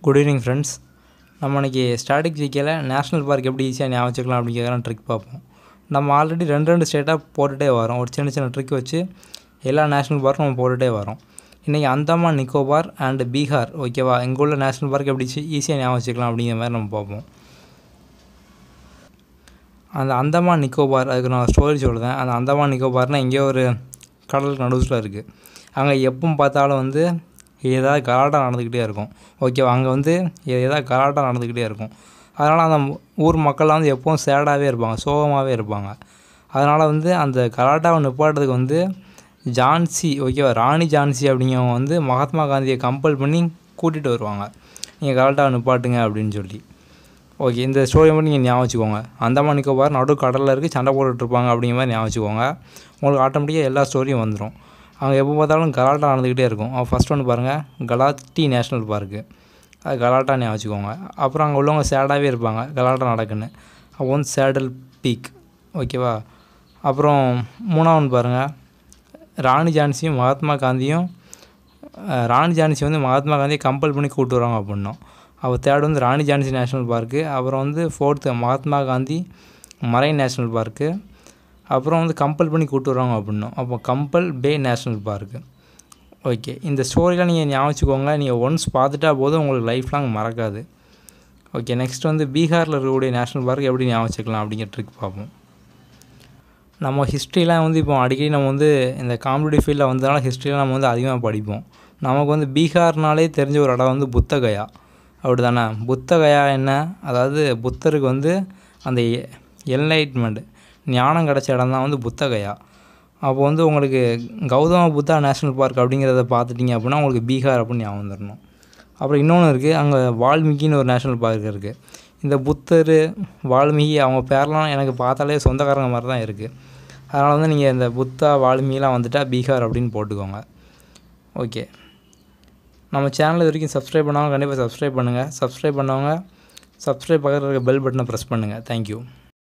Good evening friends. நம்ம இன்றைக்கி static ஜிகேல national park எப்படி ஈஸியாக ஞாபகம் வச்சுக்கலாம் அப்படிங்கிறதெல்லாம் ட்ரிக் பார்ப்போம். நம்ம ஆல்ரெடி ரெண்டு ஸ்டேட்டாக போட்டுகிட்டே வரோம். ஒரு சின்ன ட்ரிக் வச்சு எல்லா நேஷ்னல் பார்க்கும் நம்ம போட்டுகிட்டே வரோம். இன்றைக்கி அந்தமான் நிக்கோபார் அண்டு பீகார், ஓகேவா, எங்கள் உள்ள நேஷ்னல் பார்க் எப்படி ஈஸியாக ஞாபகம் வச்சுக்கலாம் அப்படிங்கிற மாதிரி நம்ம பார்ப்போம். அந்த அந்தமான் நிக்கோபார், அதுக்கு நான் ஸ்டோரி சொல்லுறேன். அந்த அந்தமான் நிக்கோபார்னால் எங்கேயோ ஒரு கடலுக்கு நடுவில் இருக்குது. அங்கே எப்பவும் பார்த்தாலும் ஏதாவது கலாட்டா நடந்துக்கிட்டே இருக்கும், ஓகேவா. அங்கே ஏதாவது கலாட்டா நடந்துக்கிட்டே இருக்கும். அதனால் அந்த ஊர் மக்கள்லாம் எப்பவும் சேடாகவே இருப்பாங்க, சோகமாகவே இருப்பாங்க. அதனால் அந்த கலாட்டாவை நிப்பாட்டுறதுக்கு ஜான்சி, ஓகேவா, ராணி ஜான்சி அப்படிங்கிறவங்க மகாத்மா காந்தியை கம்பல் பண்ணி கூட்டிகிட்டு வருவாங்க. நீங்கள் கலாட்டாவை நிப்பாட்டுங்க அப்படின்னு சொல்லி. ஓகே, இந்த ஸ்டோரி மட்டும் நீங்கள் ஞாபகம் வச்சுக்கோங்க. அந்தமான் நிக்கோபார் நடு கடலில் இருக்குது, சண்டை போட்டுட்ருப்பாங்க அப்படிங்கிற மாதிரி ஞாபகம் வச்சுக்கோங்க. உங்களுக்கு ஆட்டோமேட்டிக்காக எல்லா ஸ்டோரியும் வந்துடும். அங்கே எப்போ பார்த்தாலும் கலாட்டா நடந்துக்கிட்டே இருக்கும். ஃபஸ்ட் பாருங்கள், கலாட்டி நேஷ்னல் பார்க்கு, அது கலாட்டா ஞாபகம் வச்சுக்கோங்க. அப்புறம் அங்கே உள்ளவங்க சேடாகவே இருப்பாங்க, கலாட்டா நடக்குன்னு. அப்போ சேடல் பீக், ஓகேவா. அப்புறம் மூணாவது பாருங்கள், ராணி ஜான்சியும் மகாத்மா காந்தியும், ராணி ஜான்சி மகாத்மா காந்தியை கம்பல் பண்ணி கூப்பிட்டு வராங்க அப்படின்னோம். அப்போ தேர்டு ராணி ஜான்சி நேஷ்னல் பார்க்கு. அப்புறம் fourth Mahatma Gandhi marine national park. அப்புறம் கம்பல் பண்ணி கூப்பிட்டு வருவாங்க அப்படின்னோம். அப்போ கம்பல் பே நேஷ்னல் பார்க்கு. ஓகே, இந்த ஸ்டோரியில் நீங்கள் ஞாபகம் வச்சுக்கோங்க. நீங்கள் ஒன்ஸ் பார்த்துட்டா போதும், உங்களுக்கு லைஃப் லாங் மறக்காது. ஓகே, நெக்ஸ்ட் பீகாரில் இருக்கக்கூடிய நேஷ்னல் பார்க் எப்படி ஞாபகம் வச்சுக்கலாம் அப்படிங்கிற ட்ரிக் பார்ப்போம். நம்ம ஹிஸ்ட்ரிலாம் இப்போ அடிக்கடி நம்ம இந்த காம்படிட்டிவ் ஃபீல்டில் வந்ததுனால ஹிஸ்ட்ரியில் நம்ம அதிகமாக படிப்போம். நமக்கு பீகார்னாலே தெரிஞ்ச ஒரு இடம் புத்தகயா, அப்படி தானே. புத்தகயா என்ன, அதாவது புத்தருக்கு அந்த என்லைட்மெண்ட், ஞானம் கிடச்ச இடம் தான் புத்தகயா. அப்போ உங்களுக்கு கௌதம புத்தா நேஷ்னல் பார்க் அப்படிங்கிறத பார்த்துட்டிங்க அப்படின்னா உங்களுக்கு பீகார் அப்படின்னு ஞாபகம் வந்துடணும். அப்புறம் இன்னொன்று இருக்குது, அங்கே வால்மீகின்னு ஒரு நேஷ்னல் பார்க் இருக்குது. இந்த புத்தர், வால்மீகி, அவங்க பேரெலாம் எனக்கு பார்த்தாலே சொந்தக்காரங்க மாதிரி தான் இருக்குது. அதனால் நீங்கள் இந்த புத்தா வால்மீகிலாம் வந்துட்டால் பீகார் அப்படின்னு போட்டுக்கோங்க. ஓகே, நம்ம சேனல் இது வரைக்கும் சப்ஸ்கிரைப் பண்ணாமல் கண்டிப்பாக சப்ஸ்கிரைப் பண்ணுங்கள். சப்ஸ்கிரைப் பண்ணவங்க சப்ஸ்கிரைப் பக்கத்தில் இருக்க பெல் பட்டனை ப்ரெஸ் பண்ணுங்கள். தேங்க்யூ.